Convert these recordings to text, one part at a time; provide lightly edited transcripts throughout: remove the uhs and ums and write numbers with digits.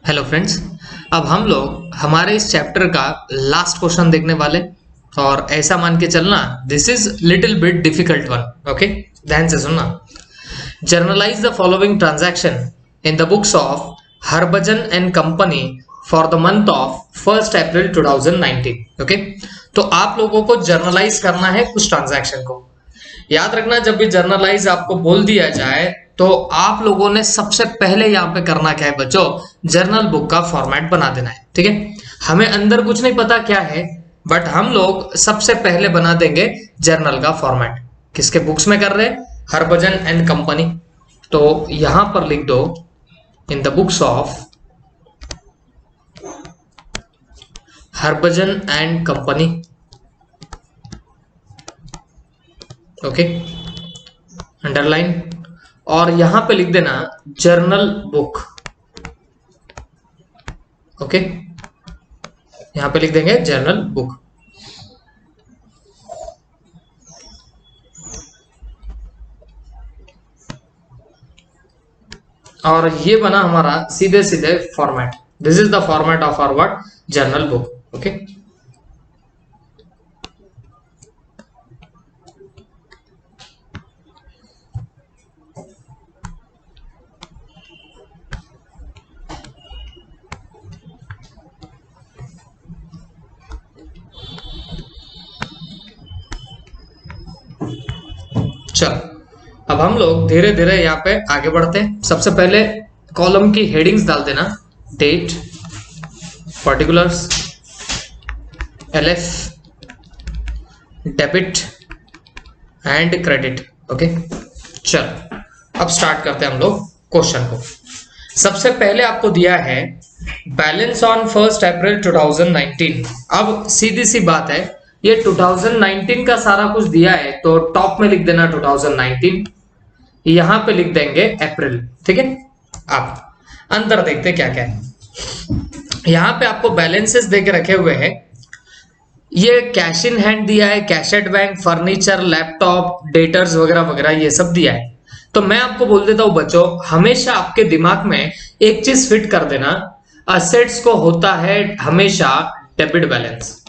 Hello friends. अब हम लोग हमारे इस चैप्टर का लास्ट क्वेश्चन देखने वाले और ऐसा मान के चलना this is little bit difficult one. Okay, ध्यान से सुनना। Generalized the following transaction in the books of Harbhajan and company for the month of 1 April 2019। Okay, तो आप लोगों को जर्नलाइज करना है कुछ ट्रांजैक्शन को। याद रखना, जब भी जर्नलाइज आपको बोल दिया जाए तो आप लोगों ने सबसे पहले यहाँ पे करना क्या है बच्चों, जर्नल बुक का फॉर्मेट बना देना है। ठीक है, हमें अंदर कुछ नहीं पता क्या है, बट हम लोग सबसे पहले बना देंगे जर्नल का फॉर्मेट। किसके बुक्स में कर रहे हैं? Harbhajan and company. तो यहां पर लिख दो in the books of Harbhajan and company. Okay, underline, और यहां पे लिख देना जर्नल बुक। ओके, यहां पे लिख देंगे जर्नल बुक। और ये बना हमारा सीधे सीधे format. This is the format of our what, journal book. Okay, चलो अब हम लोग धीरे धीरे यहाँ पे आगे बढ़ते हैं। सबसे पहले कॉलम की हेडिंग्स डाल देना, date, particulars, LF, debit and credit. Okay, चलो अब स्टार्ट करते हैं हम लोग क्वेश्चन को। सबसे पहले आपको दिया है बैलेंस ऑन 1 अप्रैल 2019। अब सीधी सी बात है, ये 2019 का सारा कुछ दिया है तो टॉप में लिख देना 2019, यहां पे लिख देंगे अप्रैल। ठीक है, अब अंदर देखते क्या क्या है। यहां पे आपको बैलेंसेस देके रखे हुए हैं। ये कैश इन हैंड दिया है, cash at bank, furniture, laptop, debtors वगैरह वगैरह ये सब दिया है। तो मैं आपको बोल देता हूं बच्चों, हमेशा आपके दिमाग में एक चीज फिट कर देना, असेट्स को होता है हमेशा डेबिट बैलेंस।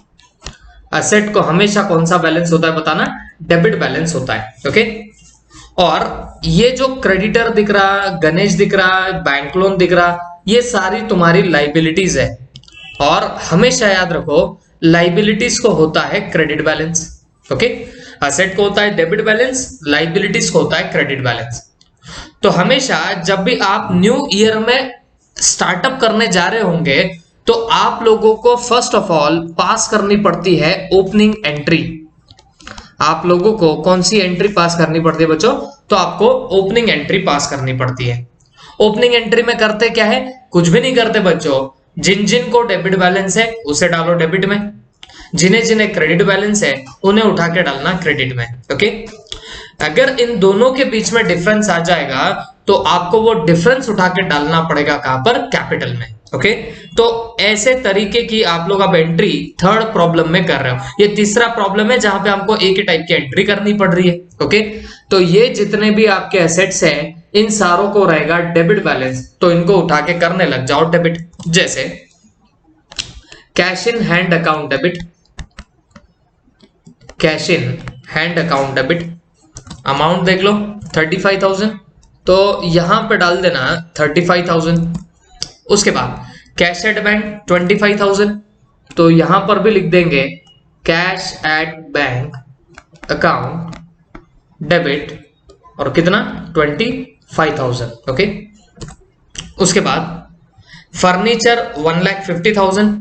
असेट को हमेशा कौन सा बैलेंस होता है बताना? डेबिट बैलेंस होता है। ओके, और ये जो क्रेडिटर दिख रहा, गणेश दिख रहा, बैंक लोन दिख रहा, ये सारी तुम्हारी लाइबिलिटीज है। और हमेशा याद रखो, लाइबिलिटीज को होता है क्रेडिट बैलेंस। ओके, असेट को होता है डेबिट बैलेंस, लाइबिलिटीज को होता है क्रेडिट बैलेंस। तो हमेशा जब भी आप न्यू ईयर में स्टार्टअप करने जा रहे होंगे तो आप लोगों को फर्स्ट ऑफ ऑल पास करनी पड़ती है ओपनिंग एंट्री। आप लोगों को कौन सी एंट्री पास करनी पड़ती है बच्चों? तो आपको ओपनिंग एंट्री पास करनी पड़ती है। ओपनिंग एंट्री में करते क्या है? कुछ भी नहीं करते बच्चों। जिन जिन को डेबिट बैलेंस है उसे डालो डेबिट में, जिन्हें जिन्हें क्रेडिट बैलेंस है उन्हें उठा के डालना क्रेडिट में। ओके, अगर इन दोनों के बीच में डिफरेंस आ जाएगा तो आपको वो डिफरेंस उठा के डालना पड़ेगा कहां पर? कैपिटल में। ओके, तो ऐसे तरीके की आप लोग अब एंट्री थर्ड प्रॉब्लम में कर रहे हो। ये तीसरा प्रॉब्लम है जहां पे हमको एक ही टाइप की एंट्री करनी पड़ रही है। ओके, तो ये जितने भी आपके एसेट्स हैं इन सारों को रहेगा डेबिट बैलेंस, तो इनको उठा के करने लग जाओ डेबिट। जैसे cash in hand account debit, cash in hand account debit, amount देख लो 35,000, तो यहां पे डाल देना 35,000। उसके बाद कैश एट बैंक 25,000, तो यहां पर भी लिख देंगे cash at bank account debit, और कितना? 25,000। ओके, उसके बाद फर्नीचर 1,50,000,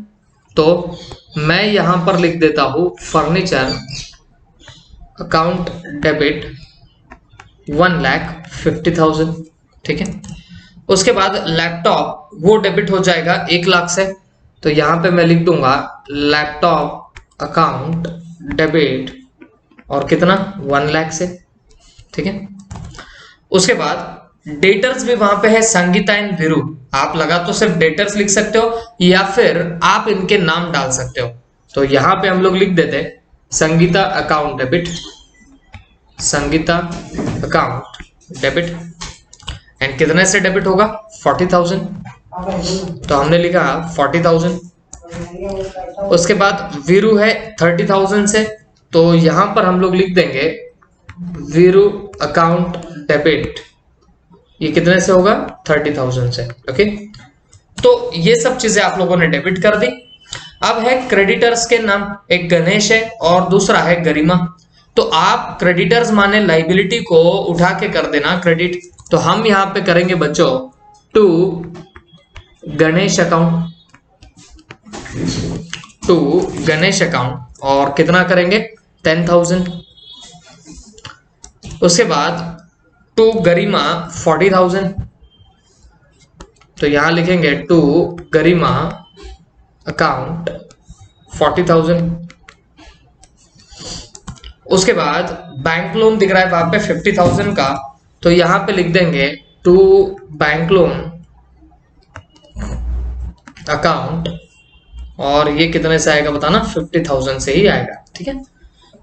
तो मैं यहां पर लिख देता हूं फर्नीचर अकाउंट डेबिट 1,50,000। ठीक है, उसके बाद लैपटॉप वो डेबिट हो जाएगा 1,00,000 से, तो यहां पे मैं लिख दूंगा लैपटॉप अकाउंट डेबिट, और कितना? 1,00,000 से। ठीक है, उसके बाद डेटर्स भी वहां पे है संगीता एंड वीरू। आप लगा तो सिर्फ डेटर्स लिख सकते हो या फिर आप इनके नाम डाल सकते हो। तो यहां पे हम लोग लिख देते Sangeeta account debit, Sangeeta account debit, and कितने से डेबिट होगा? 40,000। तो हमने लिखा 40,000। उसके बाद वीरू है 30,000 से, तो यहां पर हम लोग लिख देंगे वीरू अकाउंट डेबिट, ये कितने से होगा 30,000 से। ओके, तो ये सब चीजें आप लोगों ने डेबिट कर दी। अब है क्रेडिटर्स के नाम, एक गणेश है और दूसरा है गरिमा। तो आप क्रेडिटर्स माने लाइबिलिटी को उठा के कर देना क्रेडिट, तो हम यहां पे करेंगे बच्चों to Ganesh account, to Ganesh account, और कितना करेंगे 10,000। उसके बाद टू गरिमा 40,000, तो यहां लिखेंगे टू गरिमा अकाउंट 40,000। उसके बाद बैंक लोन दिख रहा है वहां पे 50,000 का, तो यहां पे लिख देंगे टू बैंक लोन अकाउंट, और ये कितने से आएगा बताना, 50,000 से ही आएगा। ठीक है,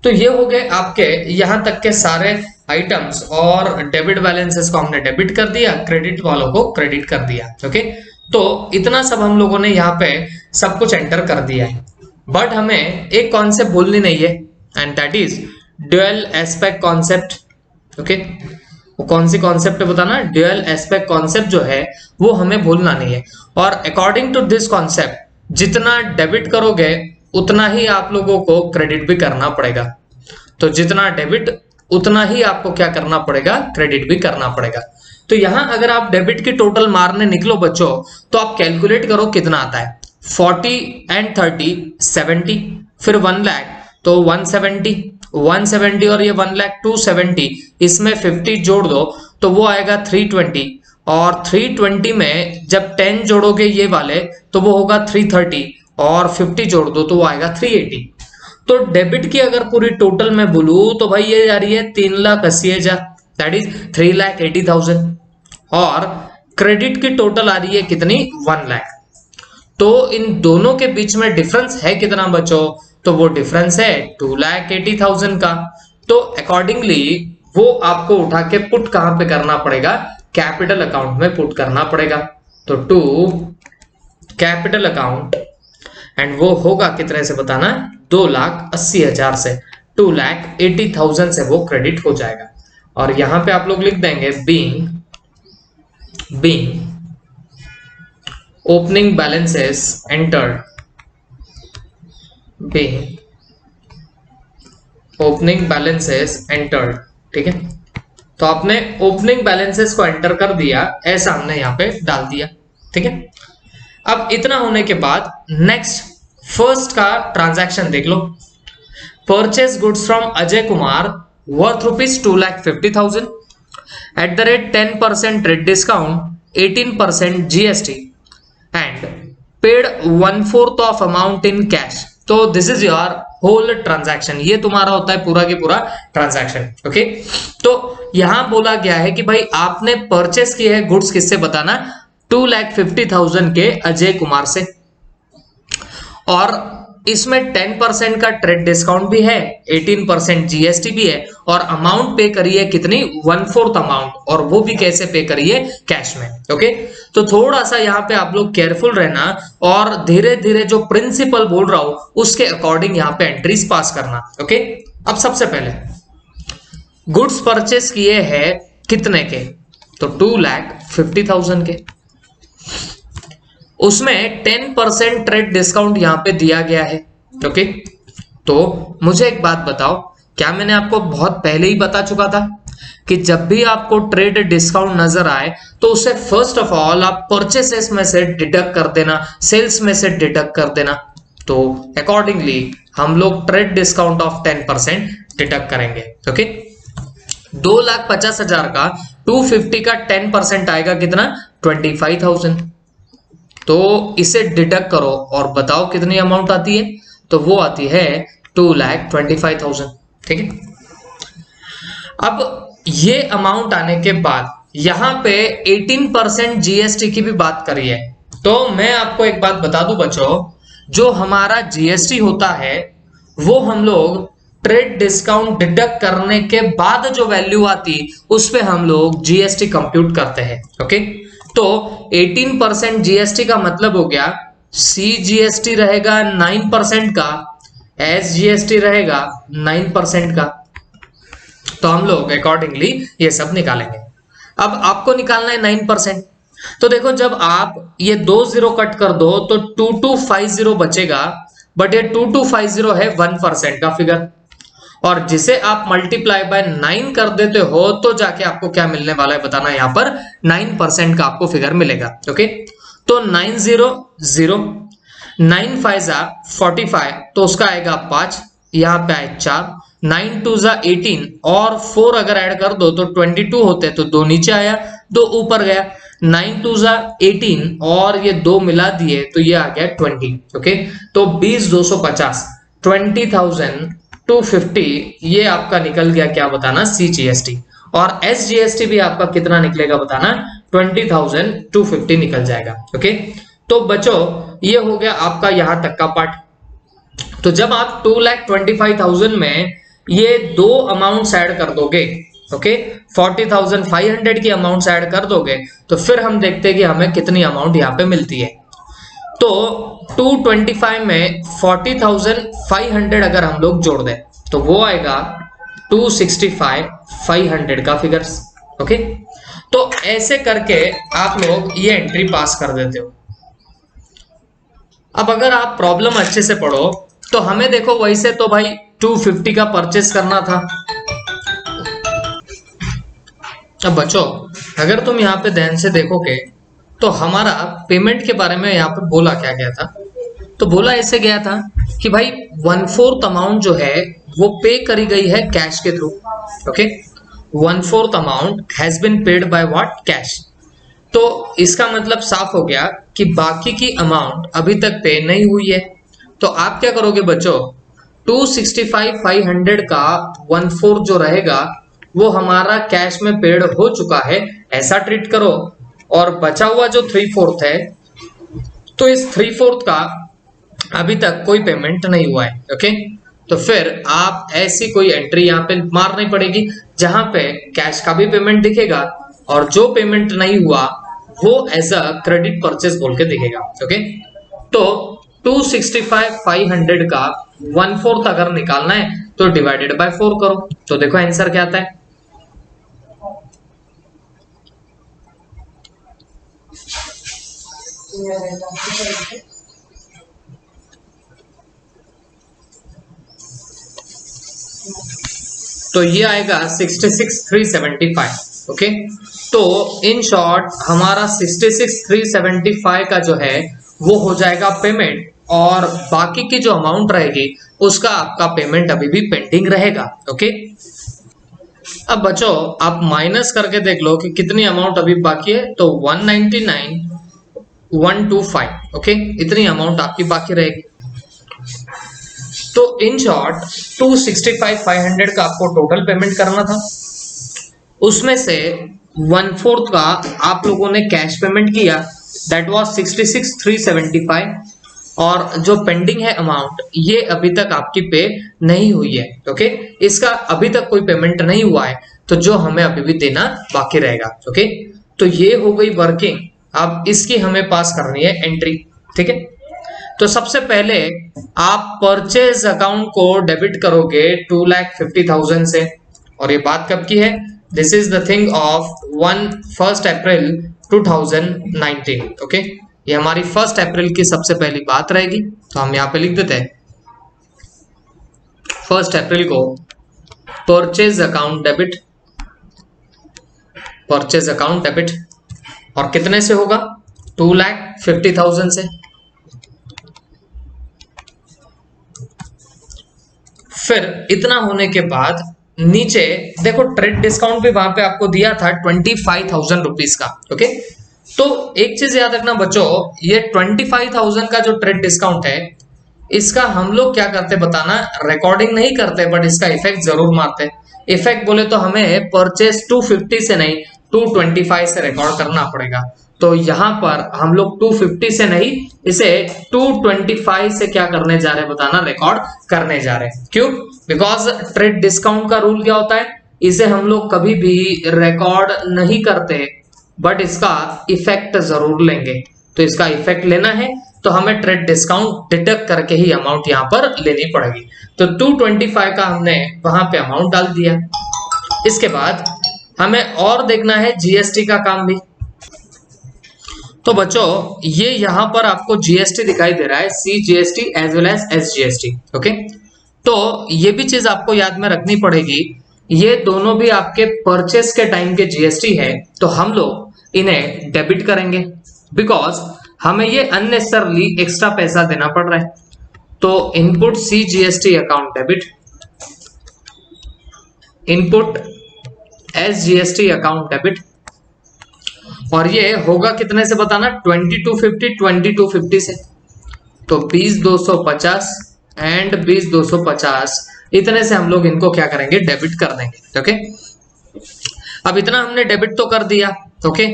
तो ये हो गए आपके यहां तक के सारे आइटम्स, और डेबिट बैलेंसेस को हमने डेबिट कर दिया, क्रेडिट वालों को क्रेडिट कर दिया। ओके, तो इतना सब हम लोगों ने यहाँ पे सब कुछ एंटर कर दिया है, बट हमें एक कॉन्सेप्ट भूलनी नहीं है, and that is dual aspect concept. Okay, वो कौन सी कॉन्सेप्ट है बताना, ड्यूअल एस्पेक्ट कॉन्सेप्ट जो है वो हमें भूलना नहीं है। और अकॉर्डिंग टू दिस कॉन्सेप्ट जितना डेबिट करोगे उतना ही आप लोगों को क्रेडिट भी करना पड़ेगा, तो जितना डेबिट उतना ही आपको क्या करना पड़ेगा, क्रेडिट भी करना पड़ेगा। तो यहां अगर आप डेबिट की टोटल मारने निकलो बच्चों, तो आप कैलकुलेट करो कितना आता है, 40 एंड 30 70, फिर 1 लाख तो 170 और ये 1 लाख 270, इसमें 50 जोड़ दो तो वो आएगा 320, और 320 में जब 10 जोड़ोगे ये वाले तो वो होगा 330, और 50 जोड़ दो तो वो आएगा 380। तो डेबिट की अगर पूरी टोटल में बोलू तो भाई ये जा रही है 3,80,000, दैट इज 3,80,000, और क्रेडिट की टोटल आ रही है कितनी 1 लाख। तो इन दोनों के बीच में डिफरेंस है कितना बच्चों, तो वो डिफरेंस है 2,80,000 का। तो अकॉर्डिंगली वो आपको उठा के पुट कहां पे करना पड़ेगा, कैपिटल अकाउंट में पुट करना पड़ेगा। तो टू कैपिटल अकाउंट, एंड वो होगा कितने से बताना, 2,80,000 से, 2,80,000 से वो क्रेडिट हो जाएगा। और यहां पे आप लोग लिख देंगे being opening balances entered, being opening balances entered. ठीक है, तो आपने ओपनिंग बैलेंसेस को एंटर कर दिया, ऐसा हमने यहां पे डाल दिया। ठीक है, अब इतना होने के बाद नेक्स्ट फर्स्ट का ट्रांजैक्शन देख लो, purchase goods from Ajay Kumar worth ₹2,50,000 at the rate 10% trade discount, 18% GST and paid 1/4 of amount in cash. तो this is your whole transaction, ये तुम्हारा होता है पूरा के पूरा ट्रांजैक्शन। ओके, तो यहां बोला गया है कि भाई आपने परचेस किए हैं गुड्स किससे बताना, 2,50,000 के अजय कुमार से, और इसमें 10% का ट्रेड डिस्काउंट भी है, 18% GST भी है, और अमाउंट पे करिए कितनी 1/4 अमाउंट, और वो भी कैसे पे करिए, कैश में। ओके, तो थोड़ा सा यहाँ पे आप लोग केयरफुल रहना, और धीरे धीरे जो प्रिंसिपल बोल रहा हूं उसके अकॉर्डिंग यहाँ पे एंट्रीज पास करना। ओके, अब सबसे पहले गुड्स परचेस किए हैं कितने के, तो 2,50,000 के, उसमें 10% ट्रेड डिस्काउंट यहां पे दिया गया है। ओके, तो मुझे एक बात बताओ, क्या मैंने आपको बहुत पहले ही बता चुका था कि जब भी आपको ट्रेड डिस्काउंट नजर आए तो उसे फर्स्ट ऑफ ऑल आप परचेसेस में से डिडक्ट कर देना, सेल्स में से डिडक्ट कर देना। तो अकॉर्डिंगली हम लोग ट्रेड डिस्काउंट ऑफ 10% डिडक्ट करेंगे। ओके, 2,50,000 का 250 का 10% आएगा कितना, 25,000। तो इसे डिडक्ट करो और बताओ कितनी अमाउंट आती है, तो वो आती है 2,25,000। ठीक है, अब ये अमाउंट आने के बाद यहां पे 18% GST की भी बात करी है। तो मैं आपको एक बात बता दूं बच्चों, जो हमारा GST होता है वो हम लोग ट्रेड डिस्काउंट डिडक्ट करने के बाद जो वैल्यू आती उस पे हम लोग GST कंप्यूट करते हैं। ओके, तो 18% जीएसटी का मतलब हो गया सी जीएसटी रहेगा 9% का, एस जीएसटी रहेगा 9% का। तो हम लोग अकॉर्डिंगली ये सब निकालेंगे। अब आपको निकालना है 9%। तो देखो जब आप ये 2 जीरो कट कर दो तो 2250 बचेगा, बट ये 2250 है 1% का फिगर, और जिसे आप मल्टीप्लाई बाय 9 कर देते हो तो जाके आपको क्या मिलने वाला है बताना, यहाँ पर 9% का आपको फिगर मिलेगा। ओके, तो 900 9 5 45, तो उसका आएगा 5, यहाँ पे आए 4, 9 2 18 और 4 अगर ऐड कर दो तो 22 होते, तो 2 नीचे आया 2 ऊपर गया, 9 2 18 और ये 2 मिला दिए तो ये आ गया 20। ओके, तो 20,250 20,250 ये आपका निकल गया क्या बताना, सी जीएसटी। और एस जीएसटी भी आपका कितना निकलेगा बताना, 20,250 निकल जाएगा। ओके, तो बच्चों ये हो गया आपका यहां तक का पार्ट। तो जब आप 2,25,000 में ये दो अमाउंट्स ऐड कर दोगे, ओके, 40,500 की अमाउंट्स ऐड कर दोगे, तो फिर हम देखते हैं कि हमें कितनी अमाउंट यहाँ पे मिलती है। तो 225 में 40,500 अगर हम लोग जोड़ दें तो वो आएगा 265,500 का फिगर्स। ओके, तो ऐसे करके आप लोग ये एंट्री पास कर देते हो। अब अगर आप प्रॉब्लम अच्छे से पढ़ो तो हमें देखो वैसे तो भाई 250 का परचेस करना था। अब बच्चों अगर तुम यहाँ पे ध्यान से देखोगे तो हमारा पेमेंट के बारे में यहाँ पे बोला क्या गया था, तो बोला ऐसे गया था कि भाई 1/4 अमाउंट जो है वो पे करी गई है कैश के through. Okay, 1/4 amount has been paid by what, cash. तो इसका मतलब साफ हो गया कि बाकी की अमाउंट अभी तक पे नहीं हुई है। तो आप क्या करोगे बच्चों, 265,500 का 1/4 जो रहेगा वो हमारा कैश में पेड हो चुका है ऐसा ट्रीट करो, और बचा हुआ जो 3/4 है तो इस 3/4 का अभी तक कोई पेमेंट नहीं हुआ है। ओके, तो फिर आप ऐसी कोई एंट्री यहाँ पे मारनी पड़ेगी जहां पे कैश का भी पेमेंट दिखेगा और जो पेमेंट नहीं हुआ वो एज अ क्रेडिट परचेस बोल के दिखेगा। ओके, तो 265,500 का 1/4 अगर निकालना है तो डिवाइडेड बाय 4 करो, तो देखो आंसर क्या आता है। तो ये आएगा 66,375। ओके, तो इन शॉर्ट हमारा 66,375 का जो है वो हो जाएगा पेमेंट, और बाकी की जो अमाउंट रहेगी उसका आपका पेमेंट अभी भी पेंडिंग रहेगा। ओके, अब बच्चों आप माइनस करके देख लो कि कितनी अमाउंट अभी बाकी है, तो 199,125। ओके, इतनी अमाउंट आपकी बाकी रहेगी। तो इन शॉर्ट 265,500 का आपको टोटल पेमेंट करना था, उसमें से 1/4 का आप लोगों ने कैश पेमेंट किया, दैट वाज 66,375, और जो पेंडिंग है अमाउंट ये अभी तक आपकी पे नहीं हुई है। ओके, इसका अभी तक कोई पेमेंट नहीं हुआ है, तो जो हमें अभी भी देना बाकी रहेगा। ओके, तो ये हो गई वर्किंग। अब इसकी हमें पास करनी है एंट्री। ठीक है, तो सबसे पहले आप परचेज अकाउंट को डेबिट करोगे 2,50,000 से, और ये बात कब की है, this is the thing of 1 April 2019। Okay, ये हमारी 1 अप्रैल की सबसे पहली बात रहेगी, तो हम यहाँ पे लिख देते हैं 1 अप्रैल को purchase account debit, purchase account debit, और कितने से होगा, 2,50,000 से। फिर इतना होने के बाद नीचे देखो ट्रेड डिस्काउंट भी वहां पे आपको दिया था 25,000 रुपीज का। ओके, तो एक चीज याद रखना बच्चों, ये 25,000 का जो ट्रेड डिस्काउंट है इसका हम लोग क्या करते बताना, रिकॉर्डिंग नहीं करते बट इसका इफेक्ट जरूर मारते। इफेक्ट बोले तो हमें परचेस 250 से नहीं 225 से रिकॉर्ड करना पड़ेगा, तो यहाँ पर हम लोग 250 से नहीं इसे 225 से क्या करने जा रहे हैं बताना, रिकॉर्ड करने जा रहे हैं। क्यों, बिकॉज ट्रेड डिस्काउंट का रूल क्या होता है, इसे हम लोग कभी भी रिकॉर्ड नहीं करते बट इसका इफेक्ट जरूर लेंगे। तो इसका इफेक्ट लेना है तो हमें ट्रेड डिस्काउंट डिडक्ट करके ही अमाउंट यहाँ पर लेनी पड़ेगी। तो 225 का हमने वहां पे अमाउंट डाल दिया। इसके बाद हमें और देखना है जीएसटी का काम भी। तो बच्चों ये यहाँ पर आपको जीएसटी दिखाई दे रहा है, CGST as well as SGST। Okay, तो ये भी चीज आपको याद में रखनी पड़ेगी, ये दोनों भी आपके परचेस के टाइम के जीएसटी है। तो हम लोग इन्हें डेबिट करेंगे बिकॉज हमें ये अननेसेसरली एक्स्ट्रा पैसा देना पड़ रहा है। तो input CGST account debit, input SGST account debit, और ये होगा कितने से बताना, 2250 से। तो 20,250 एंड 20,250 इतने से हम लोग इनको क्या करेंगे, डेबिट कर देंगे। ओके, अब इतना हमने डेबिट तो कर दिया। ओके,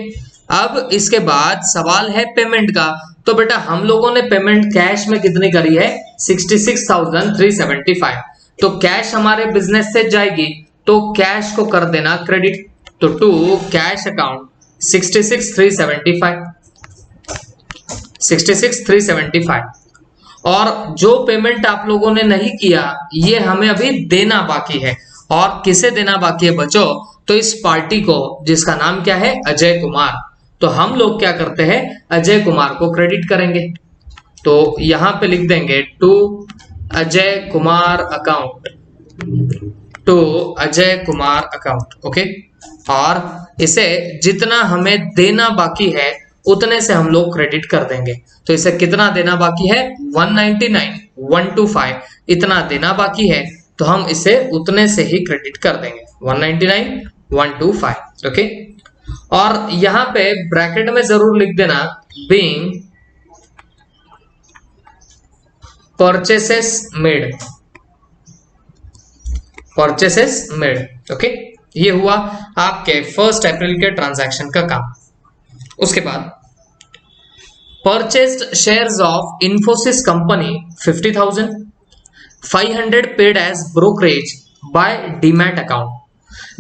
अब इसके बाद सवाल है पेमेंट का। तो बेटा हम लोगों ने पेमेंट कैश में कितनी करी है, 66,375। तो कैश हमारे बिजनेस से जाएगी तो कैश को कर देना क्रेडिट। तो टू कैश अकाउंट 66,375। और जो पेमेंट आप लोगों ने नहीं किया ये हमें अभी देना बाकी है। और किसे देना बाकी है बच्चों, तो इस पार्टी को जिसका नाम क्या है, अजय कुमार। तो हम लोग क्या करते हैं, अजय कुमार को क्रेडिट करेंगे। तो यहां पे लिख देंगे to Ajay Kumar account, to Ajay Kumar account. Okay, और इसे जितना हमें देना बाकी है उतने से हम लोग क्रेडिट कर देंगे। तो इसे कितना देना बाकी है, 199,125 इतना देना बाकी है। तो हम इसे उतने से ही क्रेडिट कर देंगे, 199,125। ओके, और यहां पे ब्रैकेट में जरूर लिख देना being purchases made, purchases made. Okay, ये हुआ आपके 1 अप्रैल के ट्रांजैक्शन का काम। उसके बाद purchased shares of Infosys company 50,000, 500 paid as brokerage by demat account.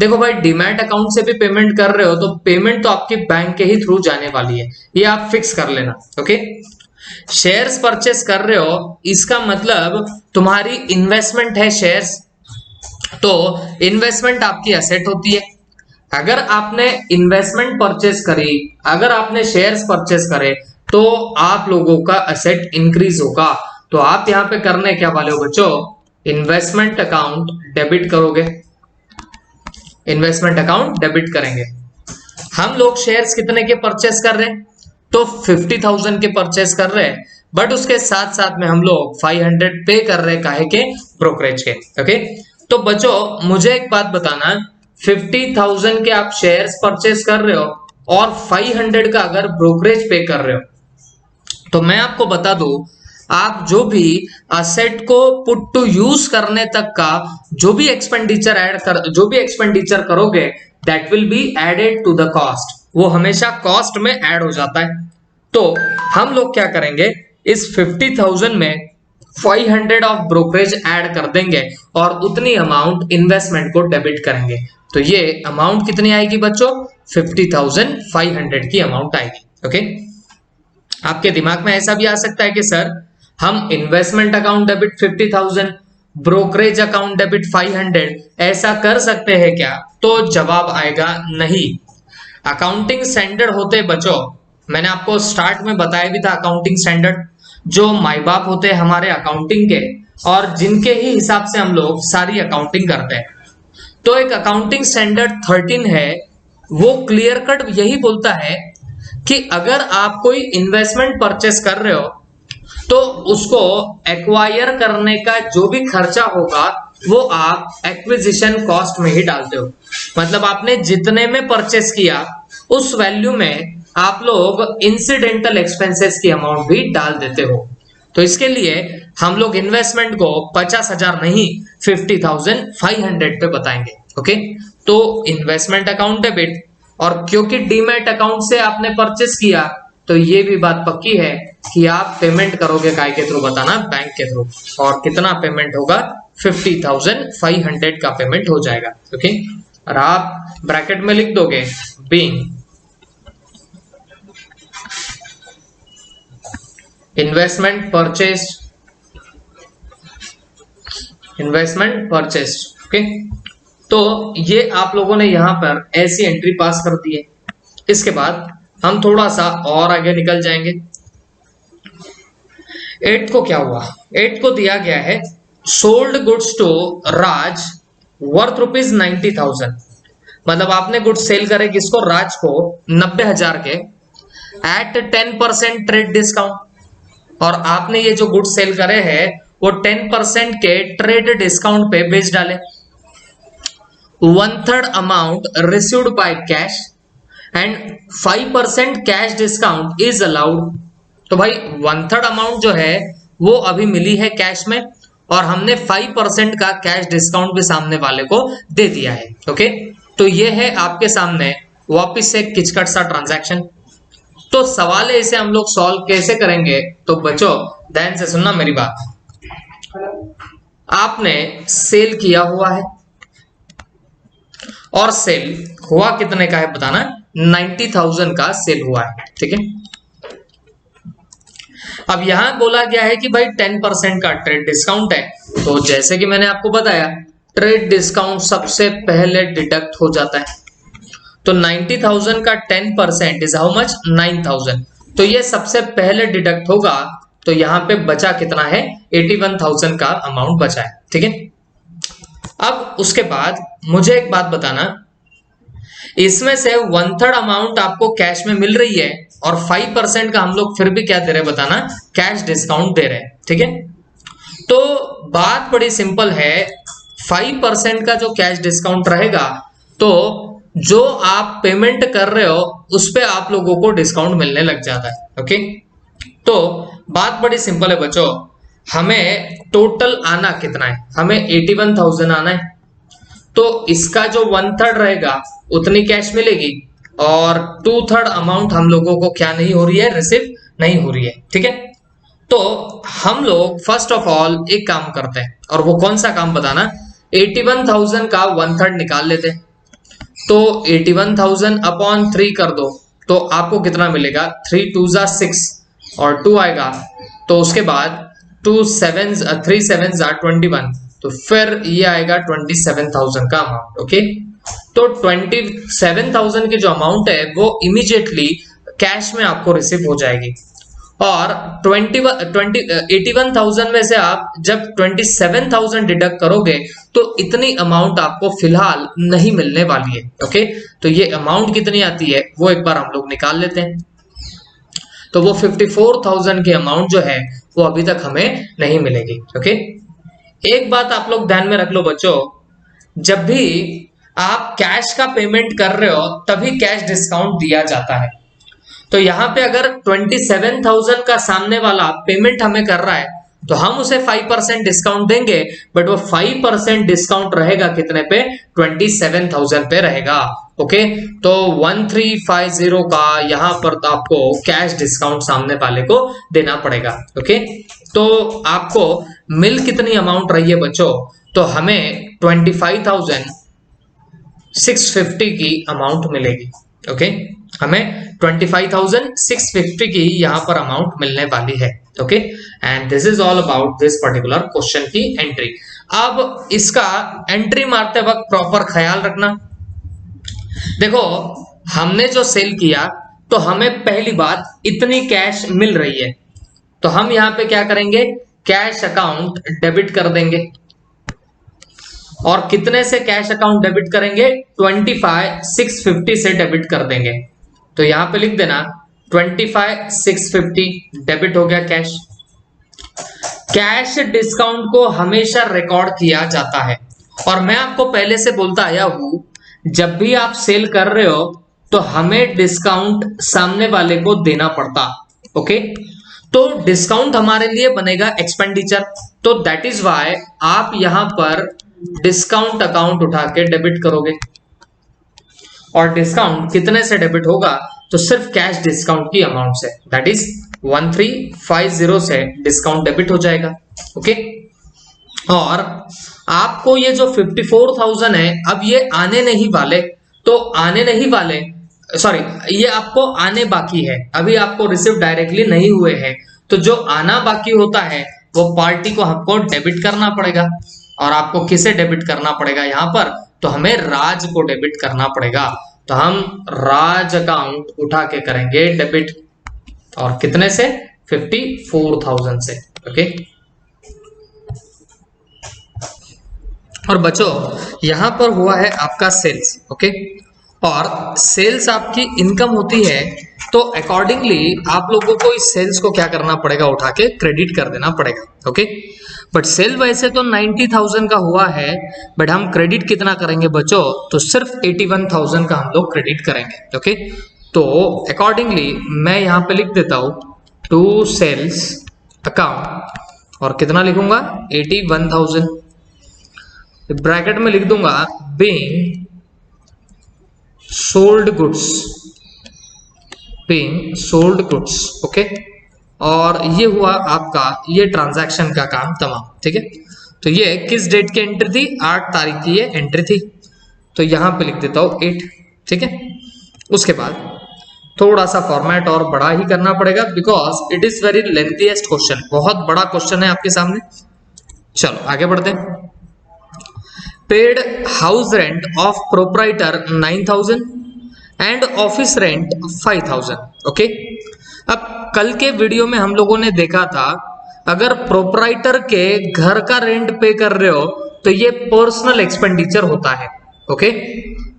देखो भाई, डीमैट अकाउंट से भी पेमेंट कर रहे हो तो पेमेंट तो आपके बैंक के ही थ्रू जाने वाली है, ये आप फिक्स कर लेना। ओके, शेयर्स परचेस कर रहे हो इसका मतलब तुम्हारी इन्वेस्टमेंट है शेयर्स। तो इन्वेस्टमेंट आपकी एसेट होती है। अगर आपने इन्वेस्टमेंट परचेस करी, अगर आपने शेयर्स परचेस करे तो आप लोगों का एसेट इंक्रीज होगा। तो आप यहां पे करने क्या वाले हो बच्चों, इन्वेस्टमेंट अकाउंट डेबिट करोगे, इन्वेस्टमेंट अकाउंट डेबिट करेंगे। हम लोग शेयर्स कितने के परचेस कर रहे हैं, तो 50,000 के परचेस कर रहे हैं, बट उसके साथ साथ में हम लोग 500 पे कर रहे हैं, काहे के, ब्रोकरेज के। ओके, तो बच्चों मुझे एक बात बताना, 50,000 के आप शेयर्स परचेस कर रहे हो और 500 का अगर ब्रोकरेज पे कर रहे हो, तो मैं आपको बता दूं, आप जो भी असेट को पुट टू यूज करने तक का जो भी एक्सपेंडिचर करोगे, that will be added to the cost, वो हमेशा कॉस्ट में ऐड हो जाता है। तो हम लोग क्या करेंगे, इस 50,000 में 500 ऑफ ब्रोकरेज ऐड कर देंगे और उतनी अमाउंट इन्वेस्टमेंट को डेबिट करेंगे। तो ये अमाउंट कितनी आएगी बच्चों, 50,500 की अमाउंट आएगी। ओके, आपके दिमाग में ऐसा भी आ सकता है कि सर हम investment account debit 50,000, brokerage account debit 500 ऐसा कर सकते हैं क्या, तो जवाब आएगा नहीं। अकाउंटिंग स्टैंडर्ड होते बच्चों, मैंने आपको स्टार्ट में बताया भी था, अकाउंटिंग स्टैंडर्ड जो माई बाप होते हैं हमारे अकाउंटिंग के, और जिनके ही हिसाब से हम लोग सारी अकाउंटिंग करते हैं। तो एक अकाउंटिंग स्टैंडर्ड 13 है, वो क्लियर कट यही बोलता है कि अगर आप कोई इन्वेस्टमेंट परचेस कर रहे हो तो उसको एक्वायर करने का जो भी खर्चा होगा वो आप एक्विजिशन कॉस्ट में ही डालते हो। मतलब आपने जितने में परचेस किया उस वैल्यू में आप लोग इंसिडेंटल एक्सपेंसेस की अमाउंट भी डाल देते हो। तो इसके लिए हम लोग इन्वेस्टमेंट को 50,000 नहीं 50,500 पे बताएंगे। ओके, तो इन्वेस्टमेंट अकाउंट डेबिट, और क्योंकि डीमैट अकाउंट से आपने परचेस किया तो ये भी बात पक्की है कि आप पेमेंट करोगे काय के थ्रू, बताना बैंक के थ्रू, और कितना पेमेंट होगा, 50,500 का पेमेंट हो जाएगा। ओके, और आप ब्रैकेट में लिख दोगे बीइंग इन्वेस्टमेंट परचेज। ओके, तो ये आप लोगों ने यहां पर ऐसी एंट्री पास कर दी है। इसके बाद हम थोड़ा सा और आगे निकल जाएंगे। 8 को क्या हुआ, 8 को दिया गया है sold goods to Raj worth ₹90,000। मतलब आपने गुड्स सेल करे किसको, राज को 90,000 के एट 10% ट्रेड डिस्काउंट। और आपने ये जो गुड्स सेल करे हैं वो 10% के ट्रेड डिस्काउंट पे बेच डाले। 1/3 amount received by cash and 5% cash discount is allowed. तो भाई 1/3 अमाउंट जो है वो अभी मिली है कैश में, और हमने 5% का कैश डिस्काउंट भी सामने वाले को दे दिया है। ओके, तो ये है आपके सामने वापिस से किचकट सा ट्रांजैक्शन। तो सवाल है इसे हम लोग सॉल्व कैसे करेंगे। तो बच्चों ध्यान से सुनना मेरी बात। आपने सेल किया हुआ है और सेल हुआ कितने का है बताना, 90,000 का सेल हुआ है। ठीक है, अब यहां बोला गया है कि भाई 10% का ट्रेड डिस्काउंट है। तो जैसे कि मैंने आपको बताया ट्रेड डिस्काउंट सबसे पहले डिडक्ट हो जाता है। तो 90,000 का 10% इज हाउ मच, 9,000। तो ये सबसे पहले डिडक्ट होगा। तो यहां पे बचा कितना है, 81,000 का अमाउंट बचा है। ठीक है, अब उसके बाद मुझे एक बात बताना, इसमें से 1/3 अमाउंट आपको कैश में मिल रही है और 5% का हम लोग फिर भी क्या दे रहे हैं बताना, कैश डिस्काउंट दे रहे हैं। ठीक है, तो बात बड़ी सिंपल है। 5% का जो कैश डिस्काउंट रहेगा तो जो आप पेमेंट कर रहे हो उस पे आप लोगों को डिस्काउंट मिलने लग जाता है। ओके, तो बात बड़ी सिंपल है बच्चों, हमें टोटल आना कितना है, हमें 81,000 आना है। तो इसका जो 1/3 रहेगा उतनी कैश मिलेगी और 2/3 अमाउंट हम लोगों को क्या नहीं हो रही है, रिसीव नहीं हो रही है। ठीक है, तो हम लोग फर्स्ट ऑफ ऑल एक काम करते हैं, और वो कौन सा काम बताना, 81,000 का 1/3 निकाल लेते हैं। तो 81,000 अपॉन 3 कर दो तो आपको कितना मिलेगा, 3 2 जा 6 और 2 आएगा। तो उसके बाद 3 7 जा 21, तो फिर ये आएगा 27,000 का अमाउंट। ओके, तो 27,000 की जो अमाउंट है वो इमीडिएटली कैश में आपको रिसीव हो जाएगी। और 81,000 में से आप जब 27,000 डिडक्ट करोगे तो इतनी अमाउंट आपको फिलहाल नहीं मिलने वाली है। ओके, तो ये अमाउंट कितनी आती है वो एक बार हम लोग निकाल लेते हैं। तो वो 54,000 की अमाउंट जो है वो अभी तक हमें नहीं मिलेगी। ओके, एक बात आप लोग ध्यान में रख लो बच्चों, जब भी आप कैश का पेमेंट कर रहे हो तभी कैश डिस्काउंट दिया जाता है। तो यहां पे अगर 27,000 का सामने वाला पेमेंट हमें कर रहा है तो हम उसे 5% डिस्काउंट देंगे, बट वो 5% डिस्काउंट रहेगा कितने पे, 27,000 पे रहेगा। ओके, तो 1350 का यहां पर तो आपको कैश डिस्काउंट सामने वाले को देना पड़ेगा। ओके, तो आपको मिल कितनी अमाउंट रही है बच्चों, तो हमें 25,650 की अमाउंट मिलेगी। ओके, हमें 25,650 की यहां पर अमाउंट मिलने वाली है। Okay, and this is all about this particular question की एंट्री। अब इसका एंट्री मारते वक्त प्रॉपर ख्याल रखना। देखो हमने जो सेल किया तो हमें पहली बात इतनी कैश मिल रही है, तो हम यहां पे क्या करेंगे, कैश अकाउंट डेबिट कर देंगे। और कितने से कैश अकाउंट डेबिट करेंगे, 25,650 से डेबिट कर देंगे। तो यहां पे लिख देना 25,650 डेबिट हो गया कैश। कैश डिस्काउंट को हमेशा रिकॉर्ड किया जाता है, और मैं आपको पहले से बोलता आया हूं जब भी आप सेल कर रहे हो तो हमें डिस्काउंट सामने वाले को देना पड़ता। ओके, तो डिस्काउंट हमारे लिए बनेगा एक्सपेंडिचर, तो दैट इज वाई आप यहां पर डिस्काउंट अकाउंट उठा के डेबिट करोगे। और डिस्काउंट कितने से डेबिट होगा, तो सिर्फ कैश डिस्काउंट की अमाउंट से, दैट इज 1350 से डिस्काउंट डेबिट हो जाएगा। ओके, और आपको ये जो 54,000 है अब ये आने नहीं वाले, तो आने नहीं वाले, सॉरी ये आपको आने बाकी है, अभी आपको रिसीव डायरेक्टली नहीं हुए हैं। तो जो आना बाकी होता है वो पार्टी को हमको डेबिट करना पड़ेगा। और आपको किसे डेबिट करना पड़ेगा यहाँ पर, तो हमें राज को डेबिट करना पड़ेगा। तो हम राज अकाउंट उठा के करेंगे डेबिट, और कितने से, 54,000 से। ओके, और बच्चों यहां पर हुआ है आपका सेल्स। ओके, और सेल्स आपकी इनकम होती है, तो अकॉर्डिंगली आप लोगों को इस सेल्स को क्या करना पड़ेगा, उठा के क्रेडिट कर देना पड़ेगा। ओके, बट सेल वैसे तो 90,000 का हुआ है, बट हम क्रेडिट कितना करेंगे बच्चों, तो सिर्फ 81,000 का हम लोग क्रेडिट करेंगे। ओके, तो अकॉर्डिंगली मैं यहां पे लिख देता हूं टू सेल्स अकाउंट, और कितना लिखूंगा, 81,000, ब्रैकेट में लिख दूंगा being sold goods, being sold goods. Okay, और ये हुआ आपका ये ट्रांजैक्शन का काम तमाम। ठीक है, तो ये किस डेट की एंट्री थी, 8 तारीख की ये एंट्री थी, तो यहां पे लिख देता हूं 8। ठीक है, उसके बाद थोड़ा सा फॉर्मेट और बड़ा ही करना पड़ेगा, because it is very lengthiest question, बहुत बड़ा क्वेश्चन है आपके सामने। चलो आगे बढ़ते हैं। Paid house rent of proprietor 9,000 and office rent 5,000। Okay, अब कल के वीडियो में हम लोगों ने देखा था, अगर प्रोप्राइटर के घर का रेंट पे कर रहे हो तो ये पर्सनल एक्सपेंडिचर होता है। ओके,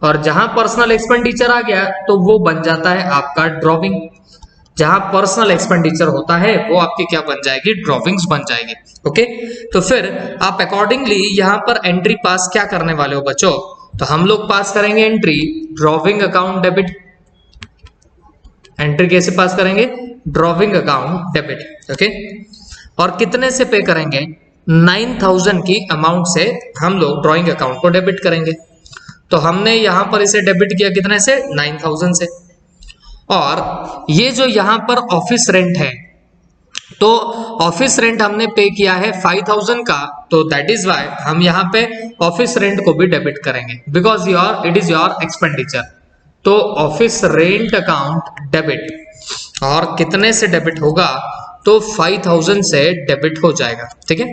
और जहां पर्सनल एक्सपेंडिचर आ गया तो वो बन जाता है आपका ड्रॉविंग। जहां पर्सनल एक्सपेंडिचर होता है वो आपकी क्या बन जाएगी, ड्रॉविंग्स बन जाएगी। ओके, तो फिर आप अकॉर्डिंगली यहां पर एंट्री पास क्या करने वाले हो बच्चों, तो हम लोग पास करेंगे entry drawing account debit. Entry कैसे पास करेंगे, ड्रॉविंग अकाउंट डेबिट। ओके, और कितने से पे करेंगे, 9,000 की अमाउंट से हम लोग ड्रॉइंग अकाउंट को डेबिट करेंगे। तो हमने यहां पर इसे डेबिट किया कितने से, 9,000 से। और ये जो यहां पर ऑफिस रेंट है, तो ऑफिस रेंट हमने पे किया है 5,000 का, तो दैट इज वाई हम यहां पे ऑफिस रेंट को भी डेबिट करेंगे, because it is your expenditure. तो ऑफिस रेंट अकाउंट डेबिट, और कितने से डेबिट होगा, तो 5,000 से डेबिट हो जाएगा। ठीक है,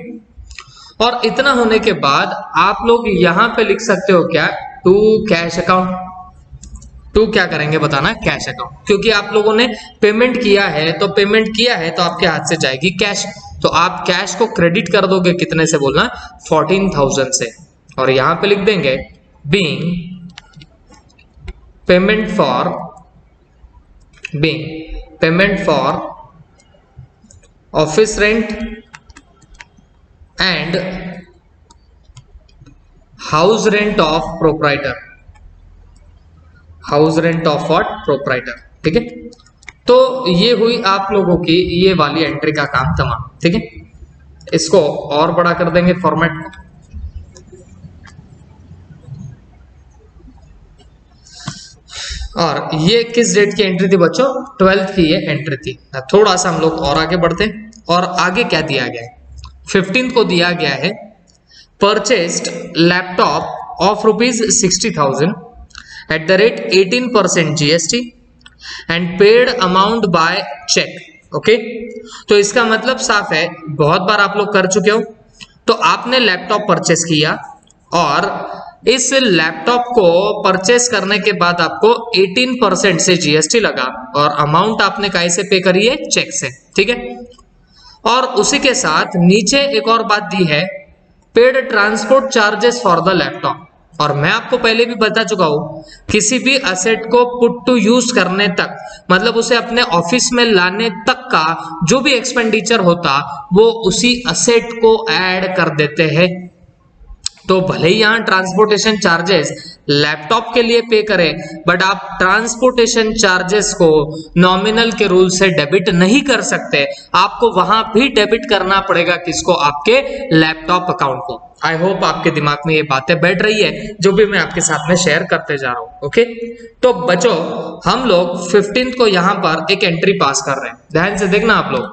और इतना होने के बाद आप लोग यहां पे लिख सकते हो क्या, टू कैश अकाउंट। टू क्या करेंगे बताना, कैश अकाउंट, क्योंकि आप लोगों ने पेमेंट किया है, तो पेमेंट किया है तो आपके हाथ से जाएगी कैश, तो आप कैश को क्रेडिट कर दोगे कितने से बोलना, 14,000 से। और यहां पे लिख देंगे being payment for office rent and house rent of proprietor, house rent of what, proprietor. ठीक है, तो ये हुई आप लोगों की ये वाली एंट्री का काम तमाम। ठीक है, इसको और बड़ा कर देंगे फॉर्मेट को, और ये किस डेट की एंट्री थी बच्चों, 12th की ये एंट्री थी। थोड़ा सा हम लोग और आगे बढ़ते हैं, और आगे क्या दिया गया है, 15th को दिया गया है purchased laptop off ₹60,000 at the rate 18% GST and paid amount by check। Okay, तो इसका मतलब साफ है, बहुत बार आप लोग कर चुके हो, तो आपने लैपटॉप परचेस किया, और इस लैपटॉप को परचेस करने के बाद आपको 18% से जीएसटी लगा, और अमाउंट आपने कैसे पे करी है, चेक से। ठीक है, और उसी के साथ नीचे एक और बात दी है, paid transport charges for the laptop. और मैं आपको पहले भी बता चुका हूं, किसी भी असेट को पुट टू यूज करने तक, मतलब उसे अपने ऑफिस में लाने तक का जो भी एक्सपेंडिचर होता वो उसी असेट को ऐड कर देते हैं। तो भले ही यहां ट्रांसपोर्टेशन चार्जेस लैपटॉप के लिए पे करें, बट आप ट्रांसपोर्टेशन चार्जेस को नॉमिनल के रूल से डेबिट नहीं कर सकते, आपको वहां भी डेबिट करना पड़ेगा, किसको, आपके लैपटॉप अकाउंट को। आई होप आपके दिमाग में ये बातें बैठ रही है जो भी मैं आपके साथ में शेयर करते जा रहा हूं। ओके, तो बच्चों हम लोग 15th को यहां पर एक एंट्री पास कर रहे हैं, ध्यान से देखना आप लोग।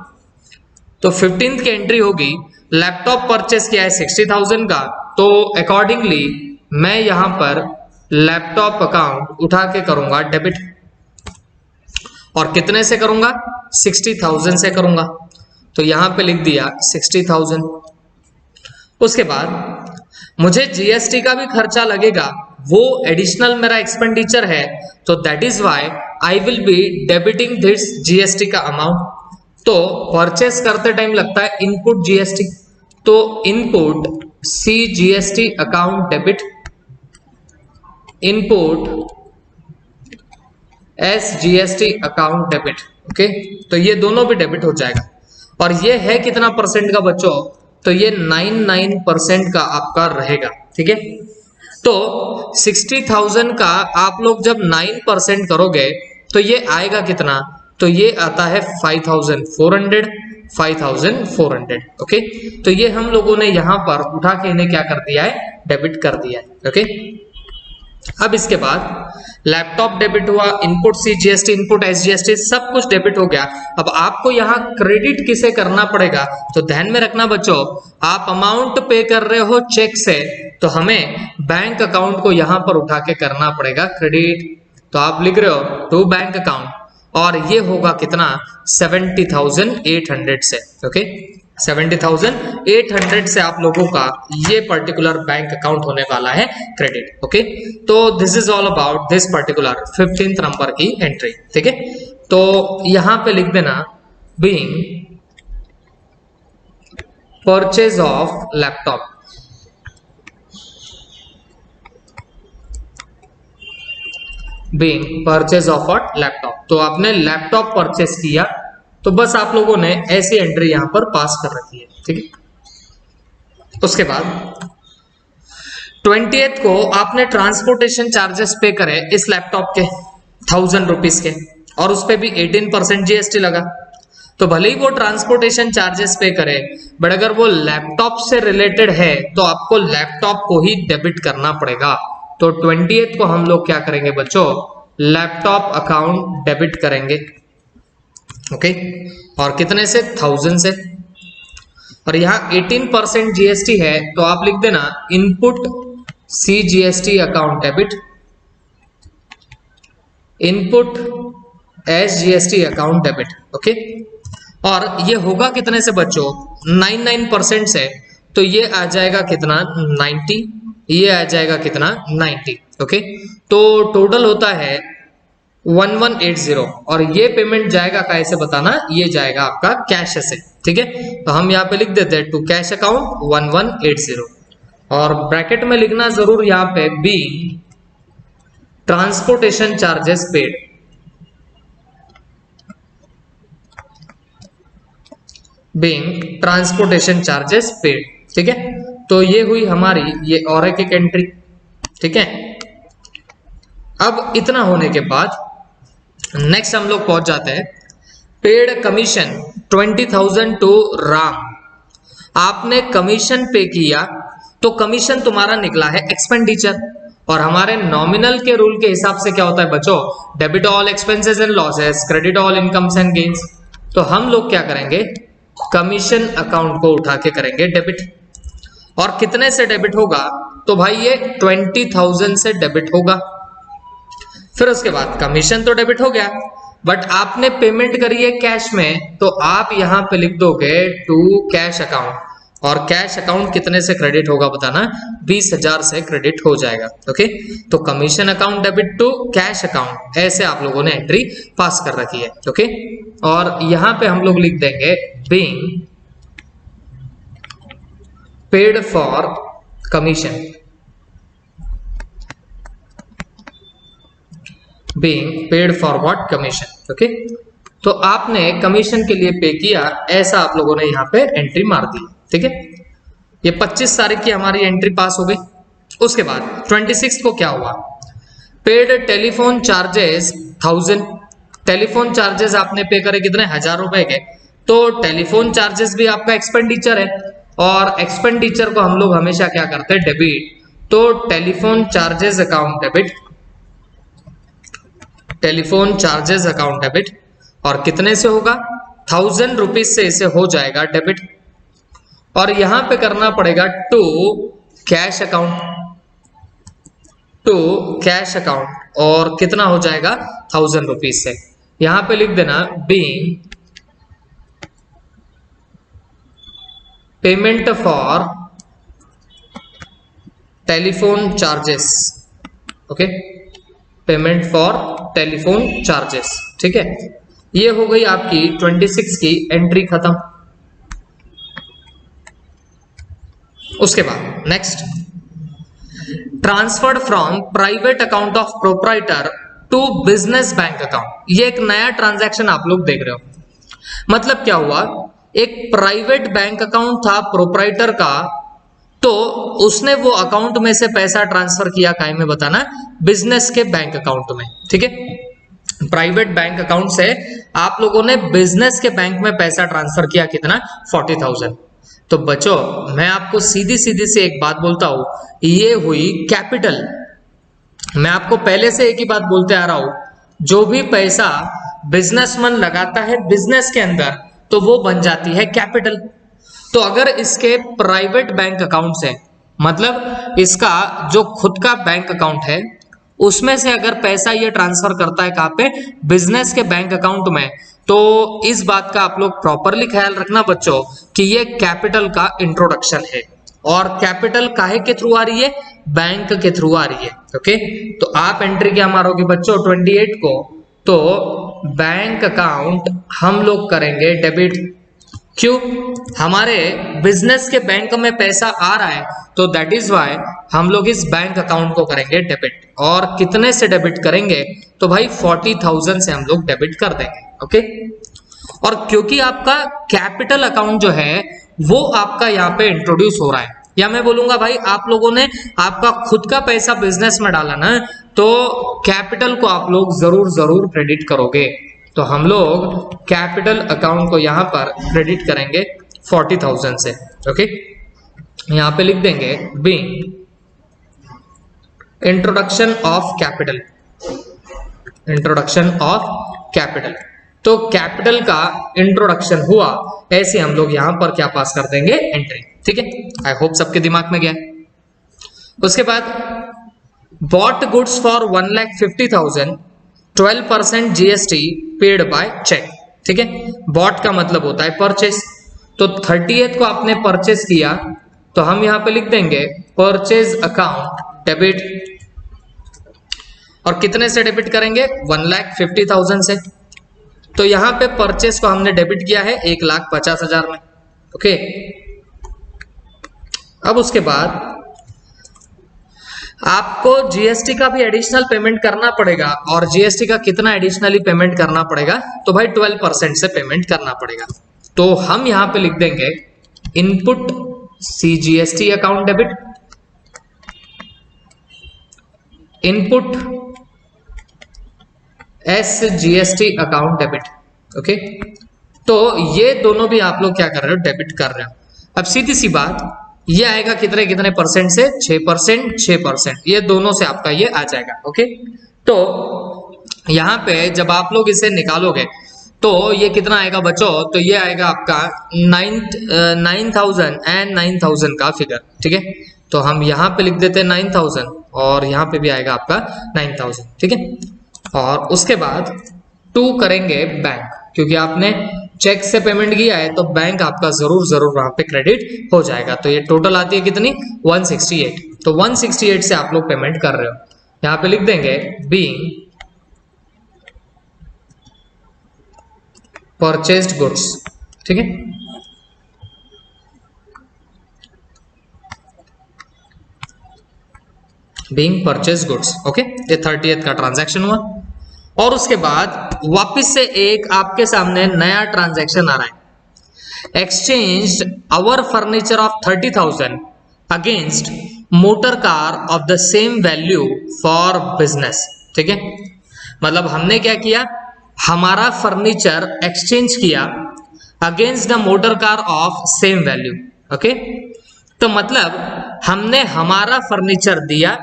तो 15th की एंट्री होगी, लैपटॉप परचेस किया है 60,000 का, तो अकॉर्डिंगली मैं यहां पर लैपटॉप अकाउंट उठा के करूंगा डेबिट, और कितने से करूंगा, 60,000 से करूंगा। तो यहां पे लिख दिया 60,000। उसके बाद मुझे जीएसटी का भी खर्चा लगेगा, वो एडिशनल मेरा एक्सपेंडिचर है, तो that is why I will be debiting this GST का अमाउंट। तो परचेस करते टाइम लगता है इनपुट जीएसटी, तो input C GST account debit, input S GST account debit. Okay, तो ये दोनों भी डेबिट हो जाएगा। और ये है कितना परसेंट का बच्चों, तो ये 99% का आपका रहेगा। ठीक है, तो 60,000 का आप लोग जब 9% करोगे तो ये आएगा कितना, तो ये आता है 5,400, 5,400। ओके, तो ये हम लोगों ने यहां पर उठा के इन्हें क्या कर दिया है, डेबिट कर दिया है। ओके, अब इसके बाद लैपटॉप डेबिट हुआ, input C GST, input S GST, सब कुछ डेबिट हो गया। अब आपको यहाँ क्रेडिट किसे करना पड़ेगा, तो ध्यान में रखना बच्चों, आप अमाउंट पे कर रहे हो चेक से, तो हमें बैंक अकाउंट को यहाँ पर उठा के करना पड़ेगा क्रेडिट। तो आप लिख रहे हो टू बैंक अकाउंट, और ये होगा कितना, 70,800 से। ओके, 70,800 से आप लोगों का ये पर्टिकुलर बैंक अकाउंट होने वाला है क्रेडिट। ओके, तो this is all about this particular 15th number की एंट्री। ठीक है, तो यहां पे लिख देना being purchase of laptop, being purchase of what, laptop. तो आपने लैपटॉप परचेज किया, तो बस आप लोगों ने ऐसी एंट्री यहां पर पास कर रखी है। ठीक है, उसके बाद 20th को आपने ट्रांसपोर्टेशन चार्जेस पे करे इस लैपटॉप के 1,000 रुपीज के, और उस पे भी 18% जीएसटी लगा। तो भले ही वो ट्रांसपोर्टेशन चार्जेस पे करे, बट अगर वो लैपटॉप से रिलेटेड है तो आपको लैपटॉप को ही डेबिट करना पड़ेगा। तो 20th को हम लोग क्या करेंगे बच्चों, लैपटॉप अकाउंट डेबिट करेंगे। ओके, और कितने से, 1,000 से। और यहाँ 18% जीएसटी है, तो आप लिख देना input C GST account debit, input S GST account debit. Okay, और ये होगा कितने से बच्चों, 99% से, तो ये आ जाएगा कितना, 90, ये आ जाएगा कितना, 90। ओके, तो टोटल होता है 1180, और ये पेमेंट जाएगा कैसे बताना, ये जाएगा आपका कैश से। ठीक है, तो हम यहाँ पे लिख देते हैं टू कैश अकाउंट 1180, और ब्रैकेट में लिखना जरूर यहाँ पे be transportation charges paid, being transportation charges paid. ठीक है, तो ये हुई हमारी ये और एक एंट्री। ठीक है, अब इतना होने के बाद नेक्स्ट हम लोग पहुंच जाते हैं पेड कमीशन 20,000 टू राम। आपने कमीशन पे किया, तो कमीशन तुम्हारा निकला है एक्सपेंडिचर, और हमारे नॉमिनल के रूल के हिसाब से क्या होता है बच्चों, debit all expenses and losses, credit all incomes and gains. तो हम लोग क्या करेंगे, कमीशन अकाउंट को उठा के करेंगे डेबिट। और कितने से डेबिट होगा, तो भाई ये 20,000 से डेबिट होगा। फिर उसके बाद कमीशन तो डेबिट हो गया, बट आपने पेमेंट करी है कैश में, तो आप यहां पे लिख दोगे टू कैश अकाउंट, और कैश अकाउंट कितने से क्रेडिट होगा बताना, 20,000 से क्रेडिट हो जाएगा। ओके, तो commission account debit to cash account, ऐसे आप लोगों ने एंट्री पास कर रखी है। ओके, और यहां पे हम लोग लिख देंगे being paid for commission, being paid for what, commission. Okay, तो आपने कमीशन के लिए पे किया, ऐसा आप लोगों ने यहाँ पे एंट्री मार दी। ठीक है, ये 25 तारीख की हमारी एंट्री पास हो गई। उसके बाद 26 को क्या हुआ, paid telephone charges 1000, telephone charges आपने पे करे कितने, 1000 रुपए के। तो टेलीफोन चार्जेस भी आपका एक्सपेंडिचर है, और एक्सपेंडिचर को हम लोग हमेशा क्या करते हैं, डेबिट। तो telephone charges account debit, telephone charges account debit, और कितने से होगा, 1000 रुपीज से इसे हो जाएगा डेबिट। और यहां पे करना पड़ेगा to cash account, to cash account, और कितना हो जाएगा, 1000 रुपीज से। यहां पे लिख देना being payment for telephone charges. Okay, payment for telephone charges. ठीक है, ये हो गई आपकी 26 की एंट्री खत्म। उसके बाद next, transferred from private account of proprietor to business bank account. ये एक नया ट्रांजैक्शन आप लोग देख रहे हो। मतलब क्या हुआ, एक प्राइवेट बैंक अकाउंट था प्रोप्राइटर का, तो उसने वो अकाउंट में से पैसा ट्रांसफर किया, काय में बताना, बिजनेस के बैंक अकाउंट में। ठीक है, प्राइवेट बैंक अकाउंट से आप लोगों ने बिजनेस के बैंक में पैसा ट्रांसफर किया, कितना, 40,000। तो बच्चों मैं आपको सीधी सीधी से एक बात बोलता हूं, ये हुई कैपिटल। मैं आपको पहले से एक ही बात बोलते आ रहा हूं, जो भी पैसा बिजनेसमैन लगाता है बिजनेस के अंदर तो वो बन जाती है कैपिटल। तो अगर इसके प्राइवेट बैंक अकाउंट से, मतलब इसका जो खुद का बैंक अकाउंट है उसमें से अगर पैसा ये ट्रांसफर करता है कहां पे, बिजनेस के बैंक अकाउंट में, तो इस बात का आप लोग प्रॉपरली ख्याल रखना बच्चों कि ये कैपिटल का इंट्रोडक्शन है। और कैपिटल काहे के थ्रू आ रही है, बैंक के थ्रू आ रही है। ओके, तो आप एंट्री क्या मारोगे बच्चों 28 को, तो बैंक अकाउंट हम लोग करेंगे डेबिट। क्यों, हमारे बिजनेस के बैंक में पैसा आ रहा है, तो दैट इज वाई हम लोग इस बैंक अकाउंट को करेंगे डेबिट। और कितने से डेबिट करेंगे, तो भाई 40,000 से हम लोग डेबिट कर देंगे। ओके, और क्योंकि आपका कैपिटल अकाउंट जो है वो आपका यहाँ पे इंट्रोड्यूस हो रहा है, या मैं बोलूंगा भाई आप लोगों ने आपका खुद का पैसा बिजनेस में डाला ना, तो कैपिटल को आप लोग जरूर जरूर क्रेडिट करोगे। तो हम लोग कैपिटल अकाउंट को यहां पर क्रेडिट करेंगे 40,000 से। ओके, यहां पे लिख देंगे be introduction of capital, introduction of capital. तो कैपिटल का इंट्रोडक्शन हुआ, ऐसे हम लोग यहां पर क्या पास कर देंगे, एंट्री। ठीक है, आई होप सबके दिमाग में गया। उसके बाद bought goods for 1,50,000, 12% GST paid by cheque. ठीक है, बॉट का मतलब होता है परचेस। तो 30th को आपने परचेस किया, तो हम यहां पे लिख देंगे परचेज अकाउंट डेबिट। और कितने से डेबिट करेंगे, 1,50,000 से। तो यहां पे परचेस को हमने डेबिट किया है 1,50,000 में। ओके, अब उसके बाद आपको जीएसटी का भी एडिशनल पेमेंट करना पड़ेगा। और जीएसटी का कितना एडिशनली पेमेंट करना पड़ेगा, तो भाई 12% से पेमेंट करना पड़ेगा। तो हम यहां पे लिख देंगे input CGST account debit, input SGST account debit. Okay, तो ये दोनों भी आप लोग क्या कर रहे हो, डेबिट कर रहे हो। अब सीधी सी बात, ये आएगा कितने कितने परसेंट से, 6%, 6%, ये दोनों से आपका ये आ जाएगा। ओके, तो यहां पे जब आप लोग इसे निकालोगे तो ये कितना आएगा बच्चों, तो ये आएगा आपका 9,000 एंड 9,000 का फिगर। ठीक है, तो हम यहां पे लिख देते हैं 9,000 और यहां पे भी आएगा आपका 9,000। ठीक है, और उसके बाद 2 करेंगे बैंक, क्योंकि आपने चेक से पेमेंट किया है तो बैंक आपका जरूर जरूर वहां पे क्रेडिट हो जाएगा। तो ये टोटल आती है कितनी, 168। तो 168 से आप लोग पेमेंट कर रहे हो, यहां पे लिख देंगे बीइंग परचेज्ड गुड्स। ठीक है, बीइंग परचेज्ड गुड्स। ओके, ये 30th का ट्रांजैक्शन हुआ। और उसके बाद वापस से एक आपके सामने नया ट्रांजैक्शन आ रहा है, exchange our furniture of 30,000 against motor car of the same value for business. ठीक है, मतलब हमने क्या किया, हमारा फर्नीचर एक्सचेंज किया against the motor car of same value. Okay, तो मतलब हमने हमारा फर्नीचर दिया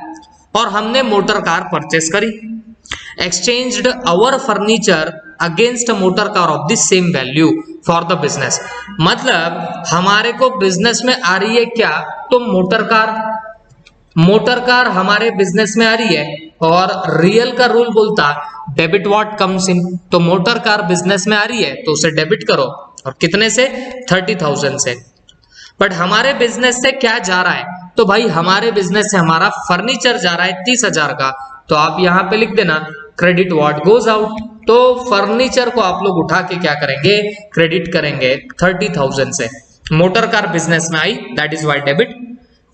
और हमने मोटर कार परचेस करी। Exchanged our furniture against motor car of the same value for the business. मतलब हमारे को बिजनेस में आ रही है क्या, तो मोटर कार। मोटर कार हमारे बिजनेस में आ रही है और रियल का रूल बोलता डेबिट व्हाट कम्स इन। तो मोटर कार बिजनेस में आ रही है तो उसे डेबिट करो, और कितने से, 30,000 से। बट हमारे बिजनेस से क्या जा रहा है, तो भाई हमारे बिजनेस से हमारा फर्नीचर जा रहा है 30,000 का, तो आप यहाँ पे लिख देना क्रेडिट व्हाट गोज आउट। तो फर्नीचर को आप लोग उठा के क्या करेंगे, क्रेडिट करेंगे 30,000 से। मोटर कार बिजनेस में आई, that is why debit.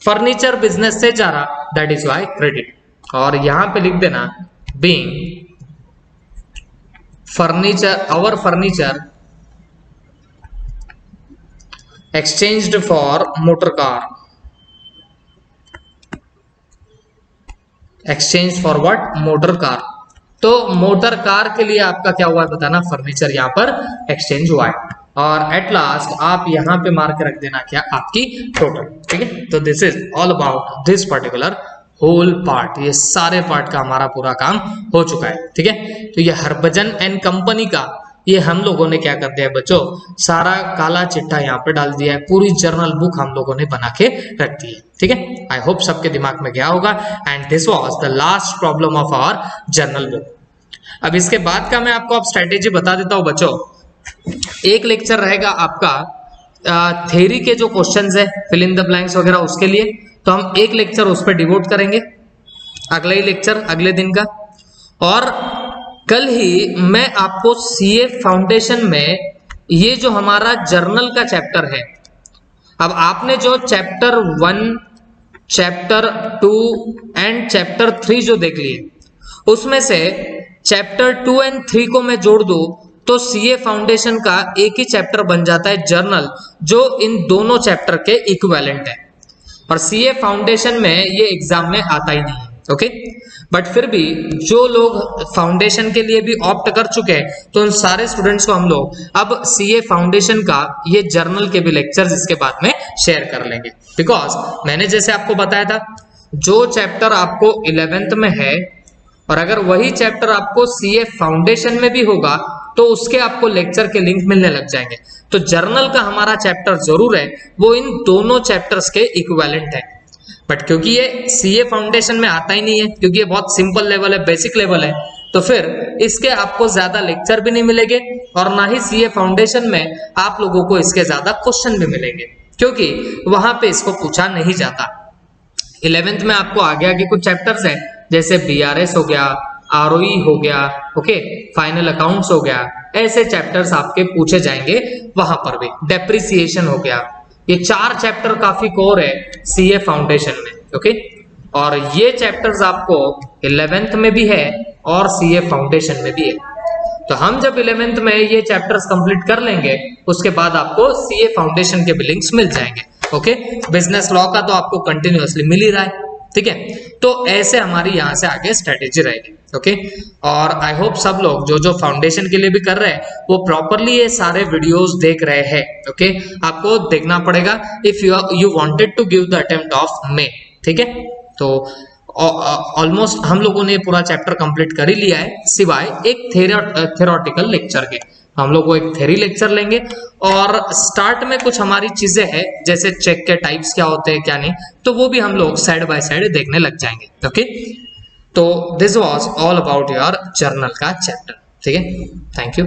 Furniture business से जा रहा, दैट इज वाई क्रेडिट। और यहां पे लिख देना being furniture, our furniture exchanged for motor car, exchange for what, motor car. तो मोटर कार के लिए आपका क्या हुआ है बताना, फर्नीचर यहाँ पर एक्सचेंज हुआ है। और एट लास्ट आप यहाँ पे मार्क रख देना क्या, आपकी टोटल। ठीक है, तो this is all about this particular whole part. ये सारे पार्ट का हमारा पूरा काम हो चुका है। ठीक है, तो ये हरभजन एंड कंपनी का ये हम लोगों ने क्या कर दिया है बच्चों, सारा काला चिट्ठा यहाँ पे डाल दिया है, पूरी जर्नल बुक हम लोगों ने बना के रख दी है। ठीक है, आई होप सबके दिमाग में गया होगा। And this was the last problem of our journal book. अब इसके बाद का मैं आपको अब स्ट्रेटेजी बता देता हूँ बच्चों। एक लेक्चर रहेगा आपका थ्योरी के जो क्वेश्चंस है, फिल इन द ब्लैंक्स वगैरह, उसके लिए तो हम एक लेक्चर उस पर डिवोट करेंगे, अगला ही लेक्चर अगले दिन का। और कल ही मैं आपको सीए फाउंडेशन में ये जो हमारा जर्नल का चैप्टर है, अब आपने जो चैप्टर 1, चैप्टर 2 एंड चैप्टर 3 जो देख लिए, उसमें से चैप्टर 2 एंड 3 को मैं जोड़ दूं तो सीए फाउंडेशन का एक ही चैप्टर बन जाता है जर्नल, जो इन दोनों चैप्टर के इक्विवेलेंट है। और सीए फाउंडेशन में ये एग्जाम में आता ही नहीं है। ओके, बट फिर भी जो लोग फाउंडेशन के लिए भी ऑप्ट कर चुके हैं, तो उन सारे स्टूडेंट्स को हम लोग अब सीए फाउंडेशन का ये जर्नल के भी लेक्चर्स इसके बाद में शेयर कर लेंगे। बिकॉज मैंने जैसे आपको बताया था, जो चैप्टर आपको 11th में है और अगर वही चैप्टर आपको सीए फाउंडेशन में भी होगा तो उसके आपको लेक्चर के लिंक मिलने लग जाएंगे। तो जर्नल का हमारा चैप्टर जरूर है, वो इन दोनों चैप्टर्स के इक्विवेलेंट है। बट क्योंकि ये सीए फाउंडेशन में आता ही नहीं है, क्योंकि ये बहुत सिंपल लेवल है, बेसिक लेवल है, तो फिर इसके आपको ज्यादा लेक्चर भी नहीं मिलेंगे और ना ही सीए फाउंडेशन में आप लोगों को इसके ज्यादा क्वेश्चन भी मिलेंगे, क्योंकि वहां पे इसको पूछा नहीं जाता। 11th में आपको आगे आगे कुछ चैप्टर्स है, जैसे बीआरएस हो गया, आरओई हो गया, ओके, फाइनल अकाउंट्स हो गया, ऐसे चैप्टर्स आपके पूछे जाएंगे वहां पर भी। डेप्रिसिएशन हो गया, ये 4 चैप्टर काफी कोर है सीए फाउंडेशन में। ओके, और ये चैप्टर्स आपको 11th में भी है और सीए फाउंडेशन में भी है। तो हम जब 11th में ये चैप्टर्स कंप्लीट कर लेंगे, उसके बाद आपको सीए फाउंडेशन के भी लिंक्स मिल जाएंगे। ओके, बिजनेस लॉ का तो आपको कंटिन्यूअसली मिल ही रहा है। ठीक है, तो ऐसे हमारी यहाँ से आगे स्ट्रेटेजी रहेगी। ओके, और आई होप सब लोग जो जो फाउंडेशन के लिए भी कर रहे हैं वो प्रॉपरली ये सारे वीडियोस देख रहे हैं। ओके, आपको देखना पड़ेगा if you wanted to give the attempt of May. ठीक है, तो ऑलमोस्ट हम लोगों ने पूरा चैप्टर कंप्लीट कर ही लिया है, सिवाय एक थ्योरेटिकल लेक्चर के। हम लोग को एक थ्योरी लेक्चर लेंगे और स्टार्ट में कुछ हमारी चीजें हैं, जैसे चेक के टाइप्स क्या होते हैं क्या नहीं, तो वो भी हम लोग साइड बाय साइड देखने लग जाएंगे। ओके, तो this was all about your journal का चैप्टर। ठीक है, थैंक यू।